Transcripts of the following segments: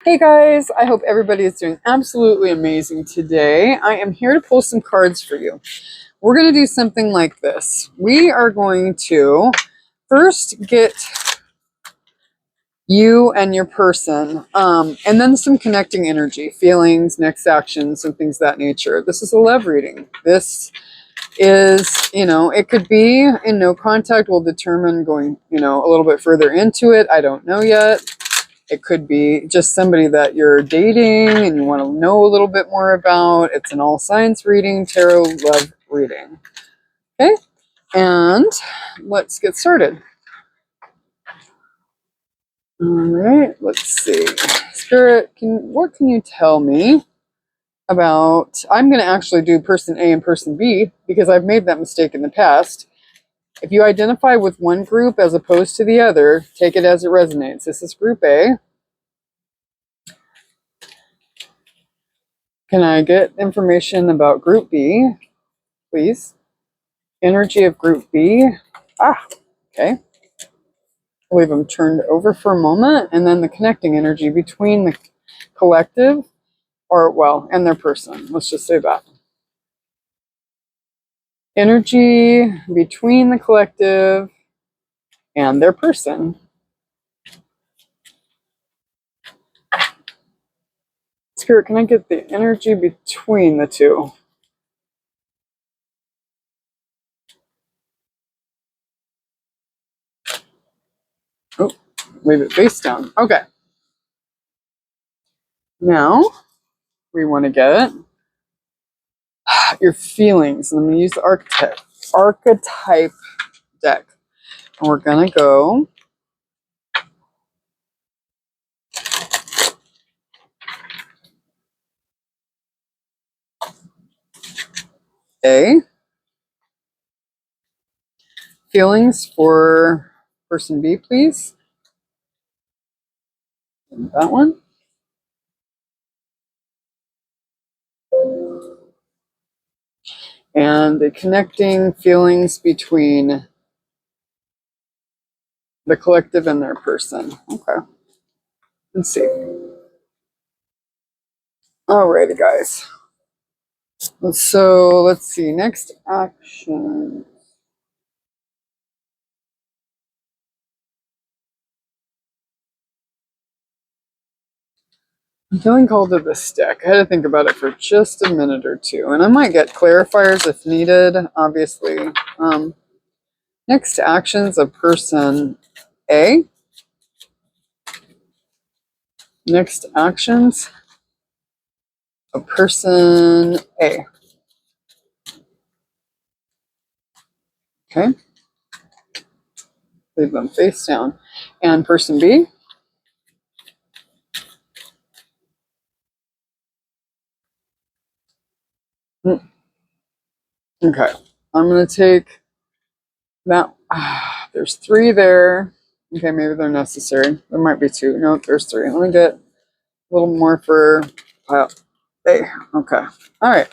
Hey guys, I hope everybody is doing absolutely amazing today. I am here to pull some cards for you. We're going to do something like this. We are going to first get you and your person, and then some connecting energy, feelings, next actions, and things of that nature. This is a love reading. This is, it could be in no contact. We'll determine going, a little bit further into it. I don't know yet. It could be just somebody that you're dating and you want to know a little bit more about. It's an all signs reading, tarot love reading. Okay, and let's get started. All right, let's see. Spirit, what can you tell me about? I'm going to actually do person A and person B because I've made that mistake in the past. If you identify with one group as opposed to the other, take it as it resonates. This is group A. Can I get information about group B, please? Energy of group B. Okay. I'll leave them turned over for a moment. And then the connecting energy between the collective, and their person. Let's just say that. Energy between the collective and their person. Spirit, can I get the energy between the two? Oh, leave it face down. Okay. Now, we want to get your feelings. And I'm going to use the archetype deck. And we're going to go A. Feelings for person B, please. And that one. And the connecting feelings between the collective and their person. Okay. Let's see. Alrighty, guys. So let's see. Next action. I'm feeling called to this deck. I had to think about it for just a minute or two. And I might get clarifiers if needed, obviously. Next actions of person A. Next actions of person A. Okay. Leave them face down. And person B. Okay. I'm going to take that. There's 3 there. Okay, maybe they're necessary. There might be 2. No, there's 3. Let me get a little more for pile A. Okay. All right.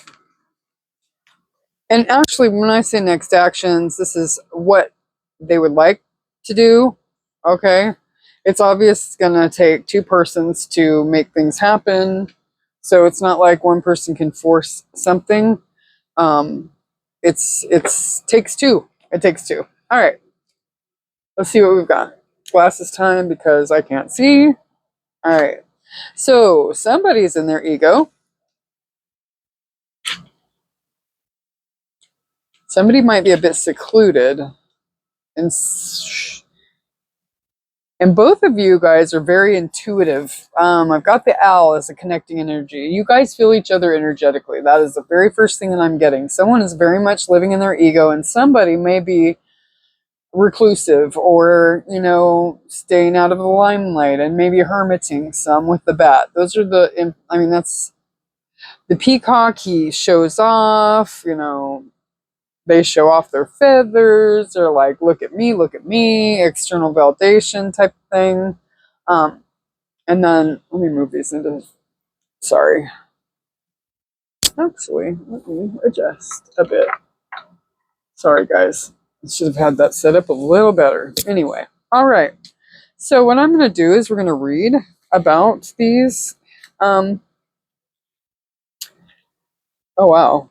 And actually, when I say next actions, this is what they would like to do. Okay. It's obvious it's going to take 2 persons to make things happen. So it's not like one person can force something. It's takes 2. It takes 2. All right. Let's see what we've got. Glasses time because I can't see. All right. So somebody's in their ego. Somebody might be a bit secluded. And both of you guys are very intuitive. I've got the owl as a connecting energy. You guys feel each other energetically. That is the very first thing that I'm getting. Someone is very much living in their ego, and somebody may be reclusive or, staying out of the limelight and maybe hermiting some with the bat. Those are that's the peacock. He shows off, they show off their feathers. They're like, look at me, external validation type of thing. And then let me move these into, sorry. Actually, let me adjust a bit. Sorry, guys. I should have had that set up a little better. Anyway, all right. So what I'm going to do is we're going to read about these. Oh wow,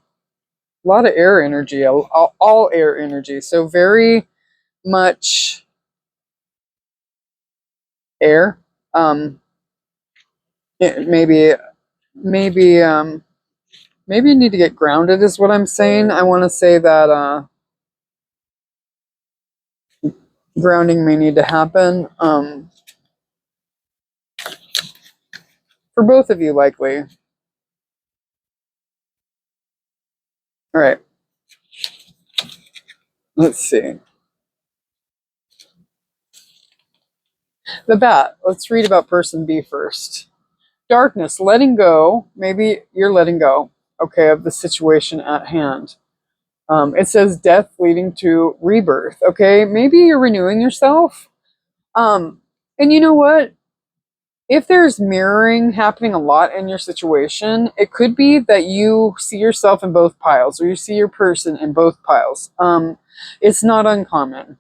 a lot of air energy, all air energy. So very much air. Um, maybe, maybe, maybe you need to get grounded, is what I'm saying. I want to say that grounding may need to happen for both of you, likely. All right. Let's see. The bat. Let's read about person B first. Darkness, letting go. Maybe you're letting go, okay, of the situation at hand. It says death leading to rebirth. Okay, maybe you're renewing yourself. And you know what? If there's mirroring happening a lot in your situation, it could be that you see yourself in both piles, or you see your person in both piles. It's not uncommon.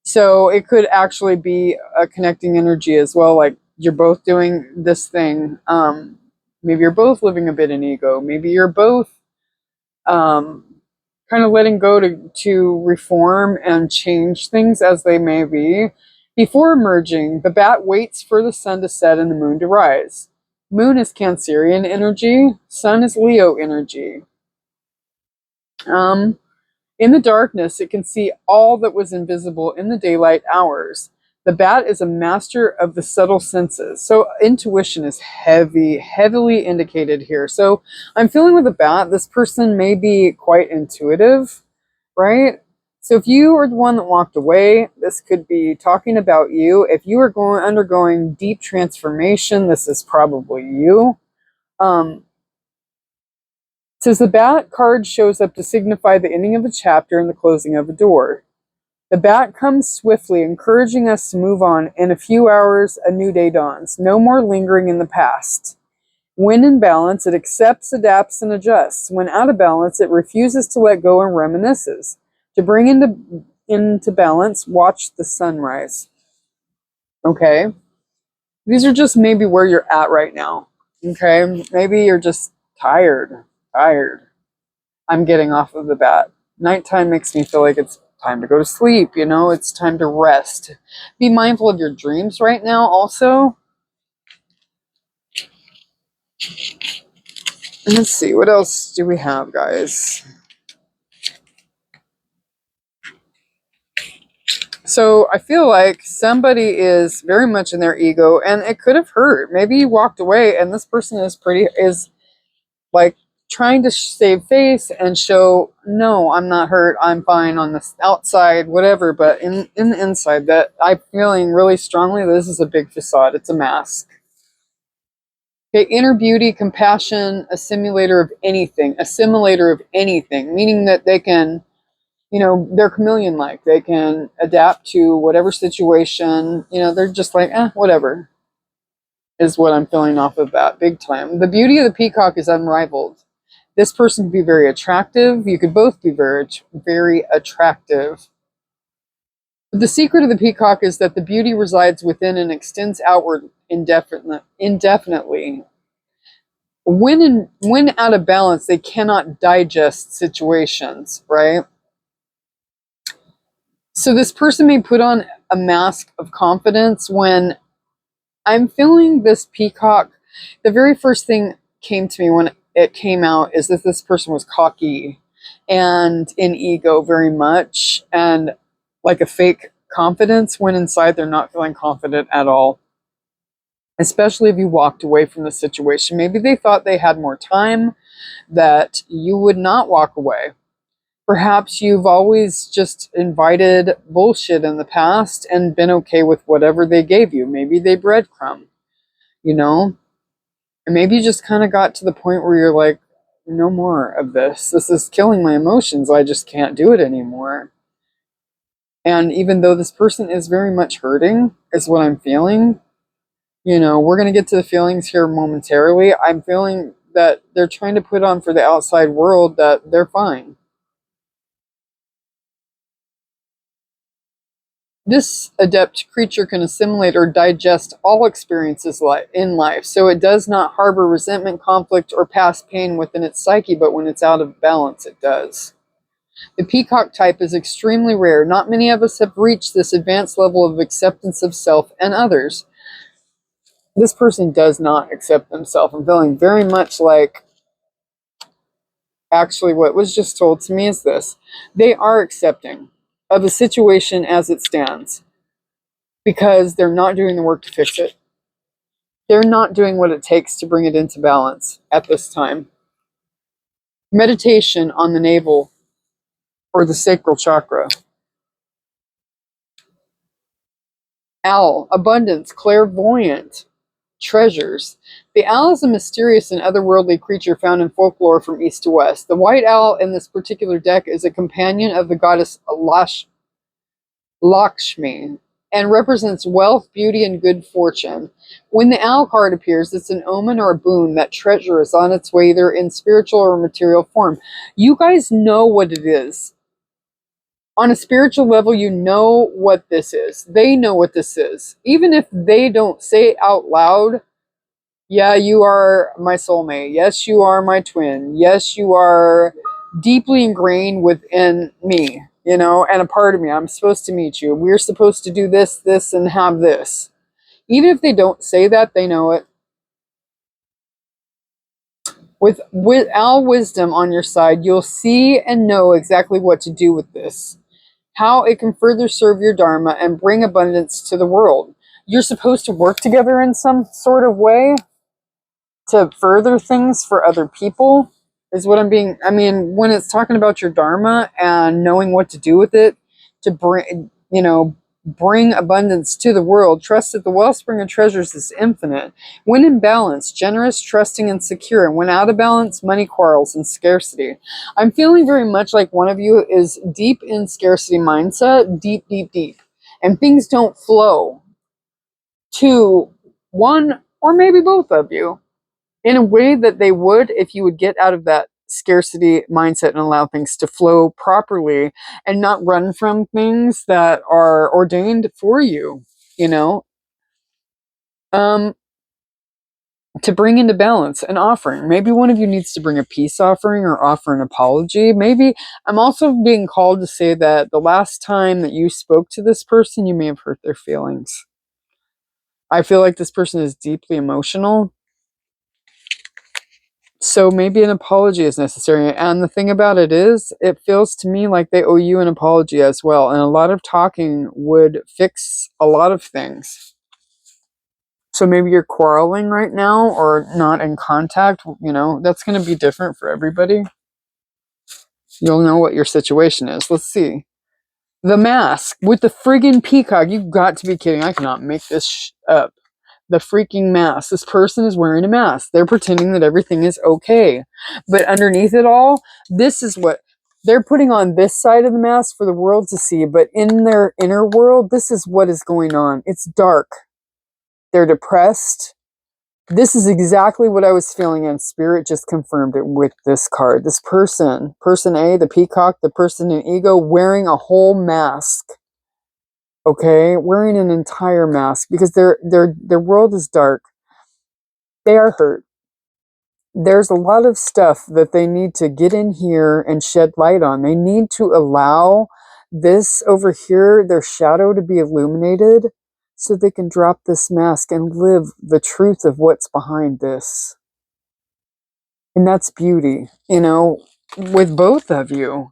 So it could actually be a connecting energy as well. Like you're both doing this thing. Maybe you're both living a bit in ego. Maybe you're both um, kind of letting go to reform and change things as they may be. Before emerging, the bat waits for the sun to set and the moon to rise. Moon is Cancerian energy, sun is Leo energy. Um, in the darkness, it can see all that was invisible in the daylight hours. The bat is a master of the subtle senses. So intuition is heavily indicated here. So I'm feeling with the bat, this person may be quite intuitive, right? So if you are the one that walked away, this could be talking about you. If you are undergoing deep transformation, this is probably you. Says the bat card shows up to signify the ending of a chapter and the closing of a door. The bat comes swiftly, encouraging us to move on. In a few hours, a new day dawns. No more lingering in the past. When in balance, it accepts, adapts, and adjusts. When out of balance, it refuses to let go and reminisces. To bring into balance, watch the sunrise. Okay? These are just maybe where you're at right now. Okay? Maybe you're just tired. I'm getting off of the bat. Nighttime makes me feel like it's time to go to sleep, it's time to rest. Be mindful of your dreams right now also. Let's see, what else do we have, guys? So I feel like somebody is very much in their ego, and it could have hurt. Maybe you walked away and this person is like trying to save face and show, no, I'm not hurt, I'm fine on the outside, whatever, but in the inside, that I'm feeling really strongly this is a big facade, it's a mask. Okay, inner beauty, compassion, assimilator of anything, meaning that they can, they're chameleon like. They can adapt to whatever situation, they're just like, whatever, is what I'm feeling off of that big time. The beauty of the peacock is unrivaled. This person could be very attractive. You could both be very, very attractive. But the secret of the peacock is that the beauty resides within and extends outward indefinitely. When out of balance, they cannot digest situations, right? So this person may put on a mask of confidence when I'm feeling this peacock. The very first thing came to me when it came out is that this person was cocky and in ego very much, and like a fake confidence when inside they're not feeling confident at all. Especially if you walked away from the situation. Maybe they thought they had more time, that you would not walk away. Perhaps you've always just invited bullshit in the past and been okay with whatever they gave you. Maybe they breadcrumb, and maybe you just kind of got to the point where you're like, no more of this. This is killing my emotions. I just can't do it anymore. And even though this person is very much hurting, is what I'm feeling, we're going to get to the feelings here momentarily. I'm feeling that they're trying to put on for the outside world that they're fine. This adept creature can assimilate or digest all experiences in life, so it does not harbor resentment, conflict, or past pain within its psyche, but when it's out of balance, it does. The peacock type is extremely rare. Not many of us have reached this advanced level of acceptance of self and others. This person does not accept themselves. I'm feeling very much like, actually, what was just told to me is this. They are accepting of the situation as it stands because they're not doing the work to fix it. They're not doing what it takes to bring it into balance at this time. Meditation on the navel or the sacral chakra. Owl, abundance, clairvoyant, treasures. The owl is a mysterious and otherworldly creature found in folklore from east to west. The white owl in this particular deck is a companion of the goddess Lakshmi and represents wealth, beauty, and good fortune. When the owl card appears, it's an omen or a boon that treasure is on its way either in spiritual or material form. You guys know what it is. On a spiritual level, you know what this is. They know what this is. Even if they don't say it out loud, yeah, you are my soulmate. Yes, you are my twin. Yes, you are deeply ingrained within me, you know, and a part of me. I'm supposed to meet you. We're supposed to do this, this, and have this. Even if they don't say that, they know it. With owl wisdom on your side, you'll see and know exactly what to do with this. How it can further serve your dharma and bring abundance to the world. You're supposed to work together in some sort of way to further things for other people is what I mean, when it's talking about your dharma and knowing what to do with it to bring abundance to the world, trust that the wellspring of treasures is infinite. When in balance, generous, trusting, and secure. And when out of balance, money quarrels and scarcity. I'm feeling very much like one of you is deep in scarcity mindset, deep, deep, deep. And things don't flow to one or maybe both of you in a way that they would if you would get out of that scarcity mindset and allow things to flow properly and not run from things that are ordained for you, you know, um, to bring into balance an offering. Maybe one of you needs to bring a peace offering or offer an apology. Maybe I'm also being called to say that the last time that you spoke to this person, you may have hurt their feelings. I feel like this person is deeply emotional. So maybe an apology is necessary. And the thing about it is, it feels to me like they owe you an apology as well. And a lot of talking would fix a lot of things. So maybe you're quarreling right now or not in contact, you know, that's going to be different for everybody. You'll know what your situation is. Let's see. The mask with the friggin' peacock. You've got to be kidding. I cannot make this up. The freaking mask. This person is wearing a mask. They're pretending that everything is okay. But underneath it all, this is what they're putting on this side of the mask for the world to see. But in their inner world, this is what is going on. It's dark. They're depressed. This is exactly what I was feeling, and Spirit just confirmed it with this card. This person A, the peacock, the person in ego, wearing a whole mask. Okay, wearing an entire mask because their world is dark. They are hurt. There's a lot of stuff that they need to get in here and shed light on. They need to allow this over here, their shadow, to be illuminated so they can drop this mask and live the truth of what's behind this. And that's beauty, you know, with both of you.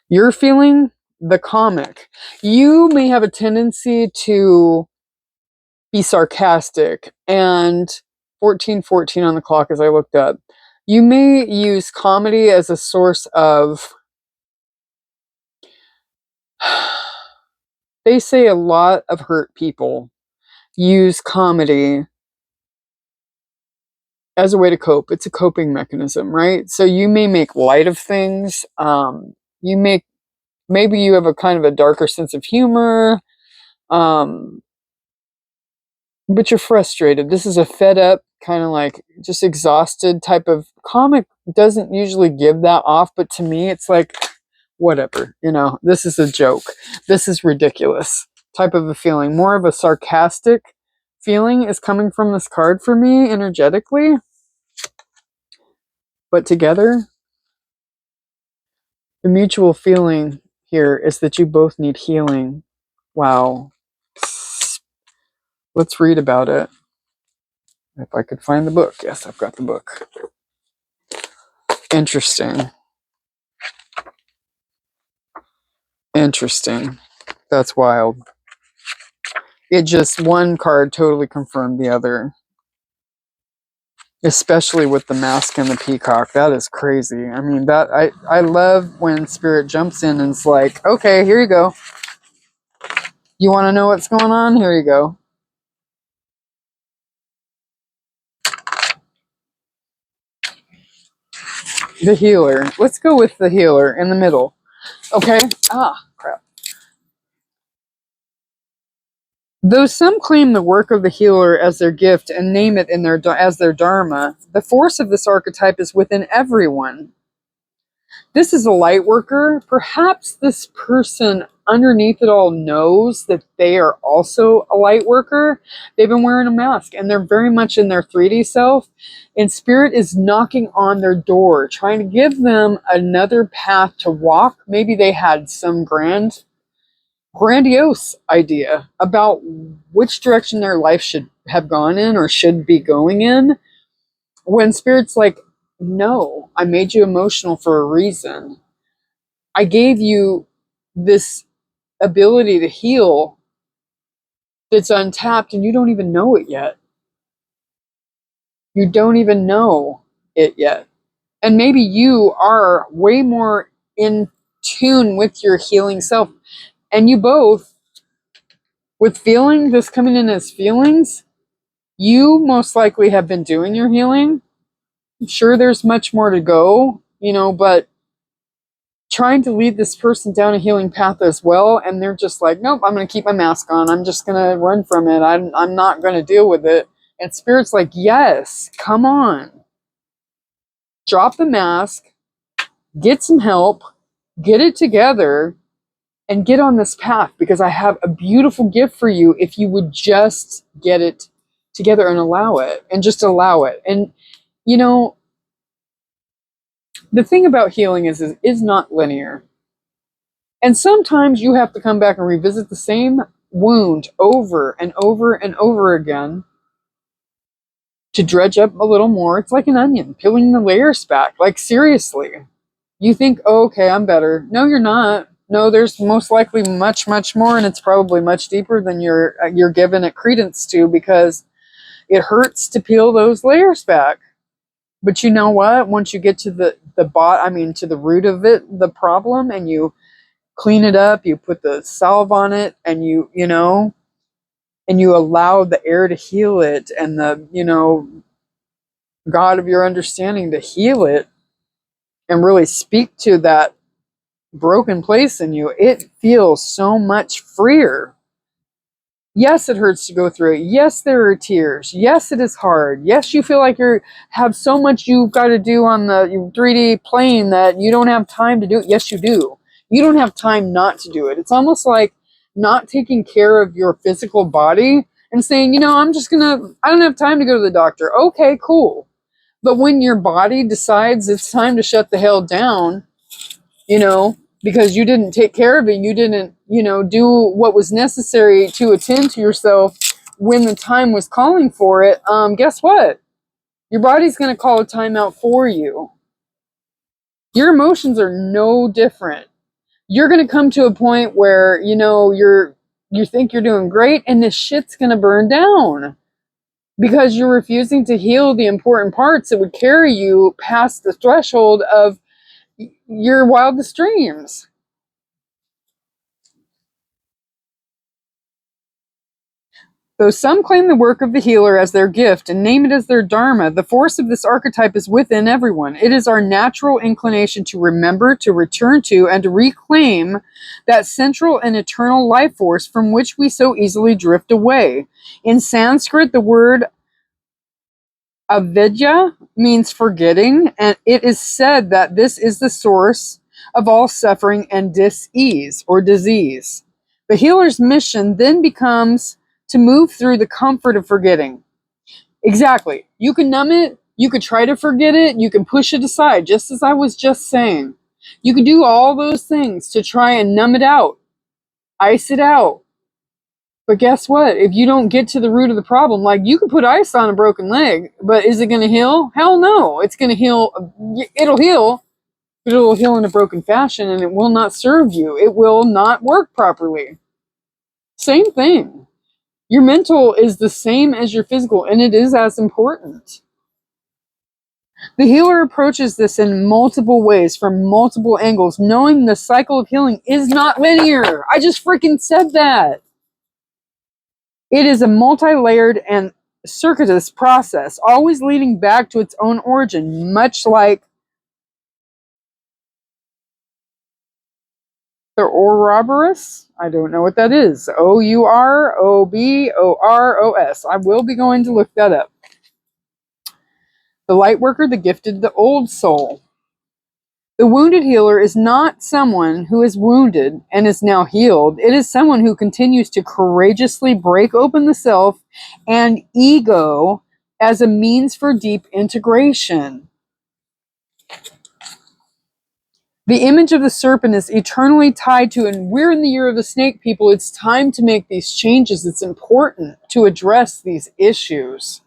You're feeling the comic. You may have a tendency to be sarcastic, and 14:14 on the clock as I looked up. You may use comedy as a source of, they say a lot of hurt people use comedy as a way to cope. It's a coping mechanism, right? So you may make light of things. Maybe you have a kind of a darker sense of humor. But you're frustrated. This is a fed up, kind of like just exhausted type of comic. Doesn't usually give that off, but to me it's like whatever, you know, this is a joke. This is ridiculous type of a feeling. More of a sarcastic feeling is coming from this card for me energetically. But together, the mutual feeling here is that you both need healing. Wow. Let's read about it. If I could find the book. Yes, I've got the book. Interesting. Interesting. That's wild. It just, one card totally confirmed the other. Especially with the mask and the peacock. That is crazy. I mean, that I love when spirit jumps in and it's like, okay, here you go. You want to know what's going on? Here you go. The healer. Let's go with the healer in the middle. Okay. Ah, crap. Though some claim the work of the healer as their gift and name it in as their dharma, the force of this archetype is within everyone. This is a light worker. Perhaps this person underneath it all knows that they are also a light worker. They've been wearing a mask and they're very much in their 3D self. And spirit is knocking on their door, trying to give them another path to walk. Maybe they had some grandiose idea about which direction their life should have gone in or should be going in. When spirit's like, no, I made you emotional for a reason. I gave you this ability to heal that's untapped and you don't even know it yet. You don't even know it yet. And maybe you are way more in tune with your healing self. And you both, with feeling, this coming in as feelings, you most likely have been doing your healing. I'm sure there's much more to go, you know, but trying to lead this person down a healing path as well, and they're just like, nope, I'm going to keep my mask on. I'm just going to run from it. I'm not going to deal with it. And spirit's like, yes, come on. Drop the mask, get some help, get it together, and get on this path, because I have a beautiful gift for you if you would just get it together and allow it, and just allow it. And, you know, the thing about healing is not linear. And sometimes you have to come back and revisit the same wound over and over and over again to dredge up a little more. It's like an onion, peeling the layers back. Like, seriously. You think, oh, okay, I'm better. No, you're not. No, there's most likely much, much more, and it's probably much deeper than you're giving it credence to, because it hurts to peel those layers back. But you know what? Once you get to the to the root of it, the problem, and you clean it up, you put the salve on it, and you know, and you allow the air to heal it, and the, you know, God of your understanding to heal it and really speak to that broken place in you, it feels so much freer. Yes, it hurts to go through it. Yes, there are tears. Yes, it is hard. Yes, you feel like you have so much you've got to do on the 3D plane that you don't have time to do it. Yes, you do. You don't have time not to do it. It's almost like not taking care of your physical body and saying, you know, I don't have time to go to the doctor. Okay, cool. But when your body decides it's time to shut the hell down, you know, because you didn't take care of it, you didn't, you know, do what was necessary to attend to yourself when the time was calling for it, guess what? Your body's going to call a timeout for you. Your emotions are no different. You're going to come to a point where, you know, you think you're doing great, and this shit's going to burn down because you're refusing to heal the important parts that would carry you past the threshold of your wildest dreams. Though some claim the work of the healer as their gift and name it as their dharma, the force of this archetype is within everyone. It is our natural inclination to remember, to return to, and to reclaim that central and eternal life force from which we so easily drift away. In Sanskrit, the word avidya means forgetting, and it is said that this is the source of all suffering and dis-ease or disease. The healer's mission then becomes to move through the comfort of forgetting. Exactly. You can numb it, you could try to forget it, you can push it aside, just as I was just saying. You can do all those things to try and numb it out, ice it out. But guess what? If you don't get to the root of the problem, like you can put ice on a broken leg, but is it going to heal? Hell no. It's going to heal. It'll heal, but it'll heal in a broken fashion and it will not serve you. It will not work properly. Same thing. Your mental is the same as your physical, and it is as important. The healer approaches this in multiple ways, from multiple angles, knowing the cycle of healing is not linear. I just freaking said that. It is a multi-layered and circuitous process, always leading back to its own origin, much like the Ouroboros. I don't know what that is. Ouroboros. I will be going to look that up. The light worker, the gifted, the old soul. The wounded healer is not someone who is wounded and is now healed. It is someone who continues to courageously break open the self and ego as a means for deep integration. The image of the serpent is eternally tied to, and we're in the year of the snake, people. It's time to make these changes. It's important to address these issues.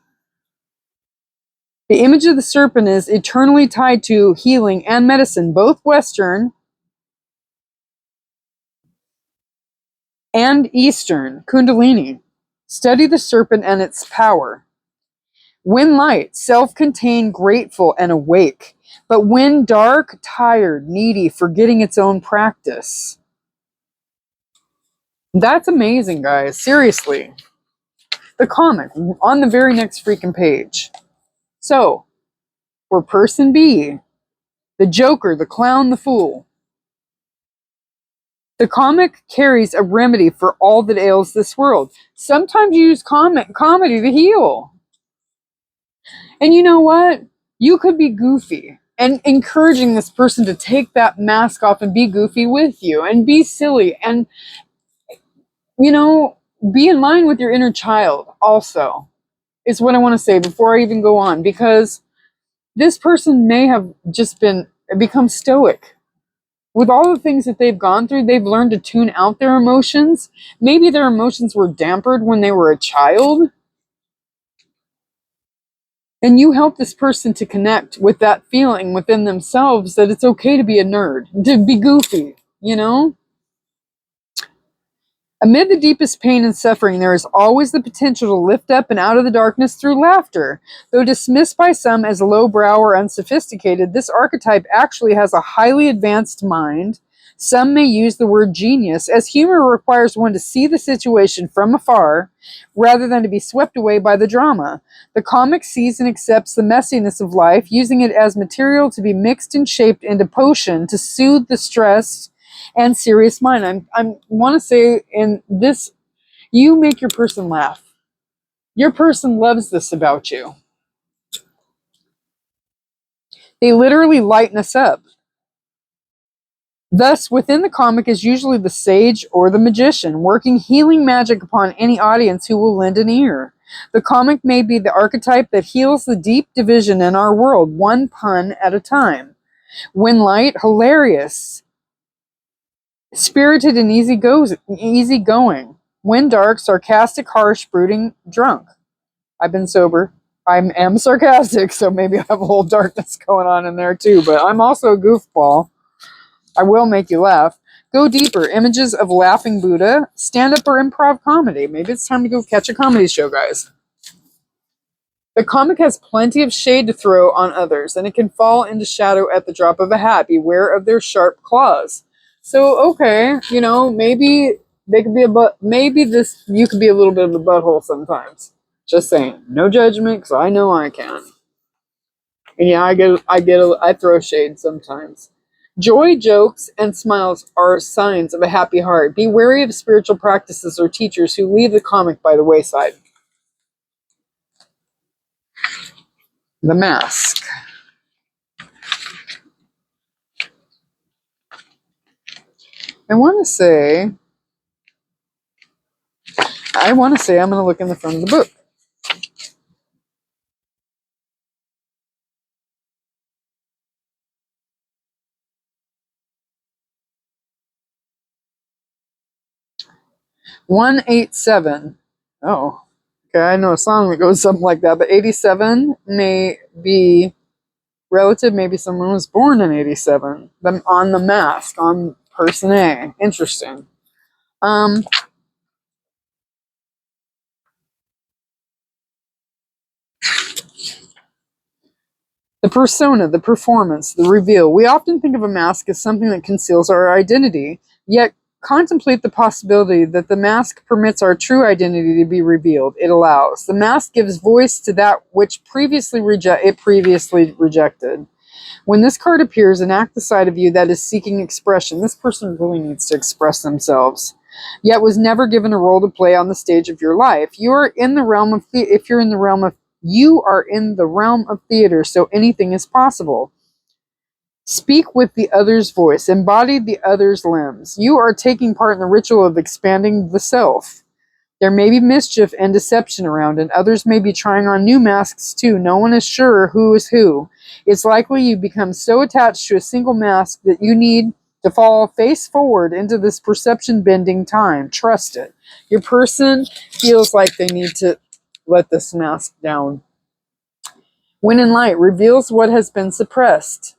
The image of the serpent is eternally tied to healing and medicine, both Western and Eastern. Kundalini. Study the serpent and its power. When light, self-contained, grateful, and awake. But when dark, tired, needy, forgetting its own practice. That's amazing, guys. Seriously. The comic on the very next freaking page. So, for person B, the Joker, the clown, the fool. The comic carries a remedy for all that ails this world. Sometimes you use comedy to heal. And you know what? You could be goofy and encouraging this person to take that mask off and be goofy with you and be silly and, be in line with your inner child also, is what I want to say before I even go on, because this person may have just become stoic. With all the things that they've gone through, they've learned to tune out their emotions. Maybe their emotions were dampened when they were a child. And you help this person to connect with that feeling within themselves that it's okay to be a nerd, to be goofy, Amid the deepest pain and suffering, there is always the potential to lift up and out of the darkness through laughter. Though dismissed by some as lowbrow or unsophisticated, this archetype actually has a highly advanced mind. Some may use the word genius, as humor requires one to see the situation from afar rather than to be swept away by the drama. The comic sees and accepts the messiness of life, using it as material to be mixed and shaped into potion to soothe the stressed and serious mind. I want to say in this, you make your person laugh. Your person loves this about you. They literally lighten us up. Thus, within the comic is usually the sage or the magician, working healing magic upon any audience who will lend an ear. The comic may be the archetype that heals the deep division in our world, one pun at a time. When light, hilarious, spirited and easygoing. When dark, sarcastic, harsh, brooding, drunk. I've been sober. I am sarcastic, so maybe I have a little darkness going on in there too, but I'm also a goofball. I will make you laugh. Go deeper. Images of laughing Buddha, stand-up or improv comedy. Maybe it's time to go catch a comedy show, guys. The comic has plenty of shade to throw on others, and it can fall into shadow at the drop of a hat. Beware of their sharp claws. So, okay, maybe they could be you could be a little bit of a butthole sometimes. Just saying. No judgment, because I know I can. And yeah, I throw shade sometimes. Joy, jokes, and smiles are signs of a happy heart. Be wary of spiritual practices or teachers who leave the comic by the wayside. The mask. I want to say, I'm going to look in the front of the book. $187. Oh, okay. I know a song that goes something like that, but 87 may be relative. Maybe someone was born in 87. Them on the mask, on person A. Interesting. Um, the persona, the performance, the reveal. We often think of a mask as something that conceals our identity, yet contemplate the possibility that the mask permits our true identity to be revealed. It allows. The mask gives voice to that which previously rejected. When this card appears, enact the side of you that is seeking expression. This person really needs to express themselves, yet was never given a role to play on the stage of your life. You are in the realm of if you're in the realm of you are in the realm of theater, so anything is possible. Speak with the other's voice, embody the other's limbs. You are taking part in the ritual of expanding the self. There may be mischief and deception around, and others may be trying on new masks too. No one is sure who is who. It's likely you become so attached to a single mask that you need to fall face forward into this perception bending time. Trust it. Your person feels like they need to let this mask down. When in light, reveals what has been suppressed.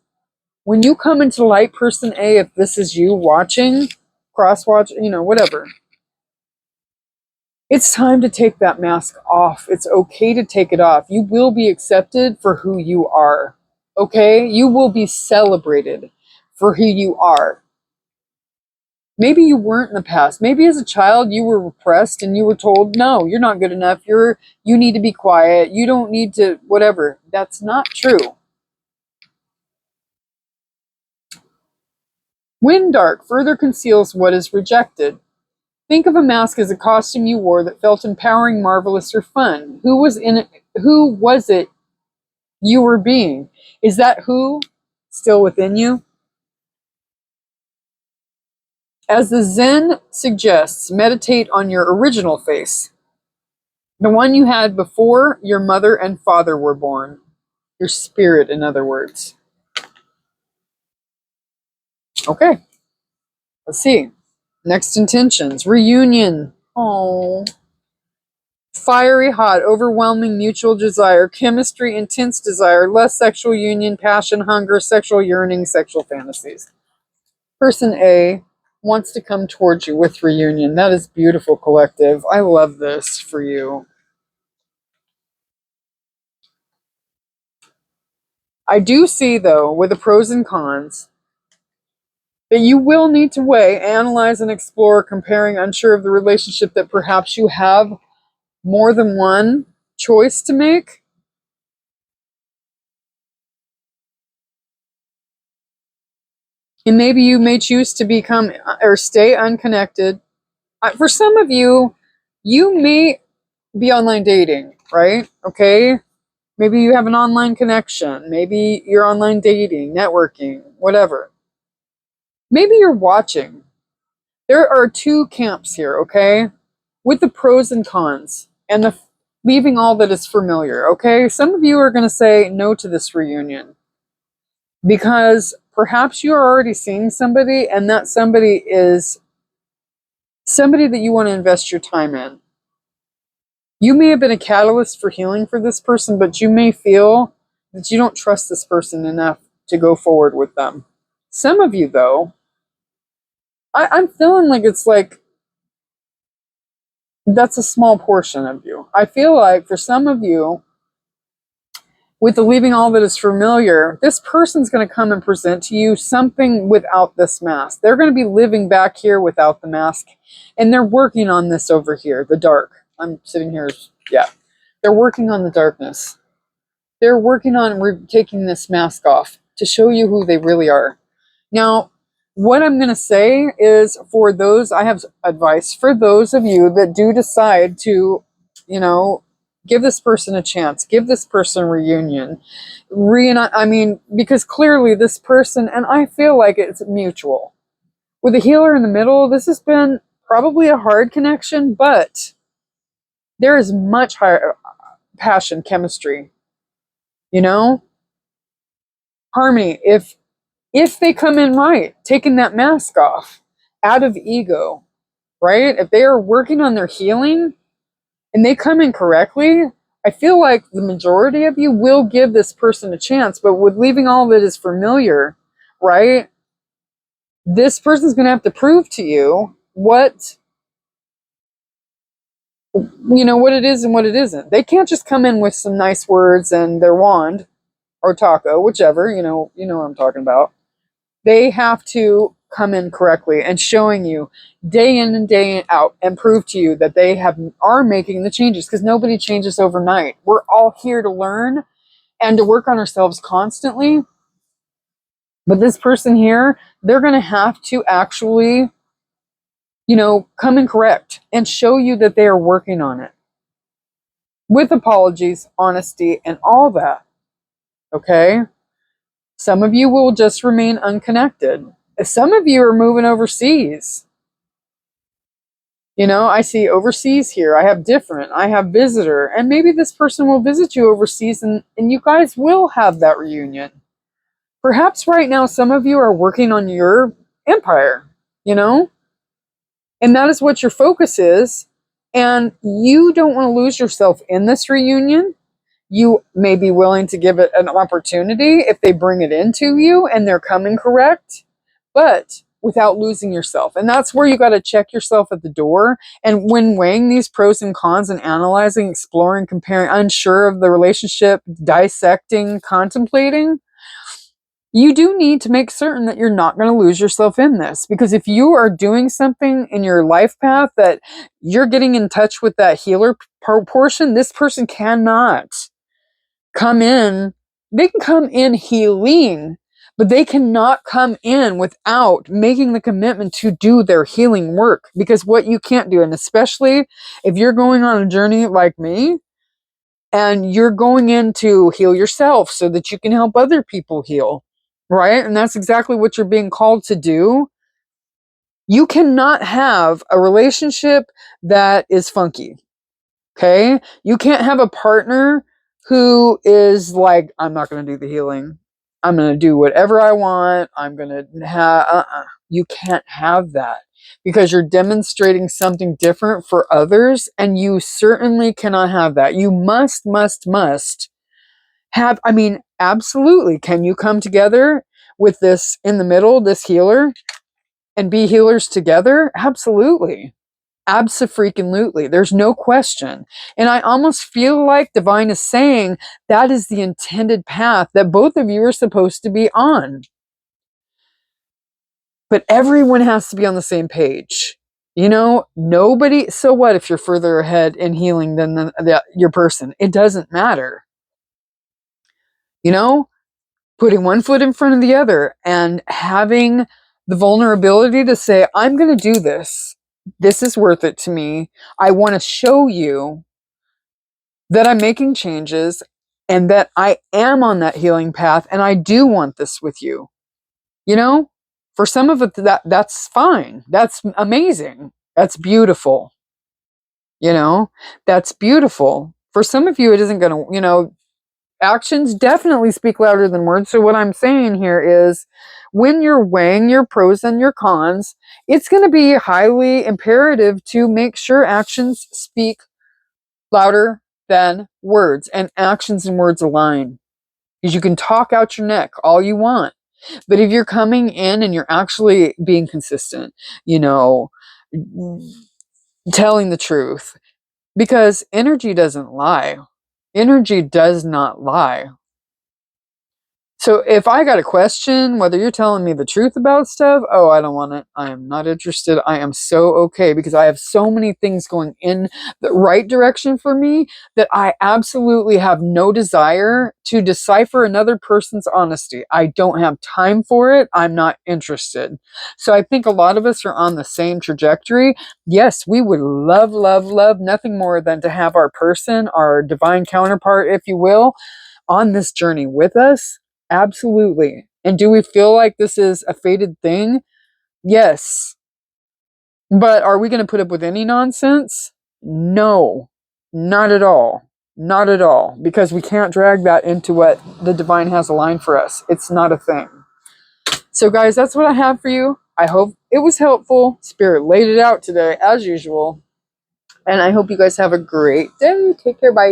When you come into light, person A, if this is you watching, cross watch, whatever, it's time to take that mask off. It's okay to take it off. You will be accepted for who you are. Okay? You will be celebrated for who you are. Maybe you weren't in the past. Maybe as a child you were repressed and you were told, no, you're not good enough. You need to be quiet. You don't need to, whatever. That's not true. When dark further conceals what is rejected. Think of a mask as a costume you wore that felt empowering, marvelous, or fun. Who was it you were being? Is that who still within you? As the Zen suggests, meditate on your original face, the one you had before your mother and father were born. Your spirit, in other words. Okay, let's see. Next intentions. Reunion. Oh. Fiery hot, overwhelming mutual desire, chemistry, intense desire, less sexual union, passion, hunger, sexual yearning, sexual fantasies. Person A wants to come towards you with reunion. That is beautiful, collective. I love this for you. I do see, though, with the pros and cons, that you will need to weigh, analyze, and explore, comparing, unsure of the relationship, that perhaps you have more than one choice to make. And maybe you may choose to become or stay unconnected. For some of you, you may be online dating, right? Okay. Maybe you have an online connection. Maybe you're online dating, networking, whatever. Maybe you're watching. There are two camps here, okay? With the pros and cons and the leaving all that is familiar, okay? Some of you are going to say no to this reunion because perhaps you're already seeing somebody and that somebody is somebody that you want to invest your time in. You may have been a catalyst for healing for this person, but you may feel that you don't trust this person enough to go forward with them. Some of you, though, I'm feeling like it's like that's a small portion of you. I feel like for some of you, with the leaving all that is familiar, this person's going to come and present to you something without this mask. They're going to be living back here without the mask, and they're working on this over here, the dark. I'm sitting here, yeah. They're working on the darkness. They're working on taking this mask off to show you who they really are. Now, what I'm going to say is for those, I have advice for those of you that do decide to, give this person a chance, give this person a reunion. Because clearly this person, and I feel like it's mutual. With a healer in the middle, this has been probably a hard connection, but there is much higher passion, chemistry, you know, harmony. If they come in right, taking that mask off, out of ego, right? If they are working on their healing and they come in correctly, I feel like the majority of you will give this person a chance, but with leaving all of it as familiar, right? This person's going to have to prove to you what, you know, what it is and what it isn't. They can't just come in with some nice words and their wand or taco, whichever, you know what I'm talking about. They have to come in correctly and showing you day in and day out and prove to you that they are making the changes, because nobody changes overnight. We're all here to learn and to work on ourselves constantly. But this person here, they're going to have to actually, you know, come in correct and show you that they are working on it with apologies, honesty, and all that. Okay? Some of you will just remain unconnected. Some of you are moving overseas. You know, I see overseas here. I have different. I have visitor. And maybe this person will visit you overseas and you guys will have that reunion. Perhaps right now some of you are working on your empire, you know? And that is what your focus is. And you don't want to lose yourself in this reunion. You may be willing to give it an opportunity if they bring it into you and they're coming correct, but without losing yourself. And that's where you got to check yourself at the door. And when weighing these pros and cons and analyzing, exploring, comparing, unsure of the relationship, dissecting, contemplating, you do need to make certain that you're not going to lose yourself in this. Because if you are doing something in your life path that you're getting in touch with that healer portion, this person cannot come in. They can come in healing, but they cannot come in without making the commitment to do their healing work. Because what you can't do, and especially if you're going on a journey like me, and you're going in to heal yourself so that you can help other people heal, right? And that's exactly what you're being called to do. You cannot have a relationship that is funky. Okay? You can't have a partner who is like, I'm not going to do the healing. I'm going to do whatever I want. I'm going to have, You can't have that because you're demonstrating something different for others, and you certainly cannot have that. You must have, I mean, absolutely. Can you come together with this in the middle, this healer, and be healers together? Absolutely. Abso-freaking-lutely. There's no question. And I almost feel like divine is saying that is the intended path that both of you are supposed to be on. But everyone has to be on the same page. You know, nobody, so what if you're further ahead in healing than your person? It doesn't matter. You know, putting one foot in front of the other and having the vulnerability to say, I'm going to do this. This is worth it to me. I want to show you that I'm making changes and that I am on that healing path and I do want this with you. You know, for some of it, that's fine. That's amazing. That's beautiful. You know, that's beautiful. For some of you, it isn't going to, you know, actions definitely speak louder than words. So what I'm saying here is when you're weighing your pros and your cons, it's going to be highly imperative to make sure actions speak louder than words, and actions and words align. Because you can talk out your neck all you want, but if you're coming in and you're actually being consistent, you know, telling the truth, because energy doesn't lie. Energy does not lie. So if I got a question, whether you're telling me the truth about stuff, oh, I don't want it. I am not interested. I am so okay because I have so many things going in the right direction for me that I absolutely have no desire to decipher another person's honesty. I don't have time for it. I'm not interested. So I think a lot of us are on the same trajectory. Yes, we would love, love, love nothing more than to have our person, our divine counterpart, if you will, on this journey with us. Absolutely. And do we feel like this is a fated thing? Yes. But are we going to put up with any nonsense? No, not at all. Not at all. Because we can't drag that into what the divine has aligned for us. It's not a thing. So guys, that's what I have for you. I hope it was helpful. Spirit laid it out today, as usual. And I hope you guys have a great day. Take care. Bye.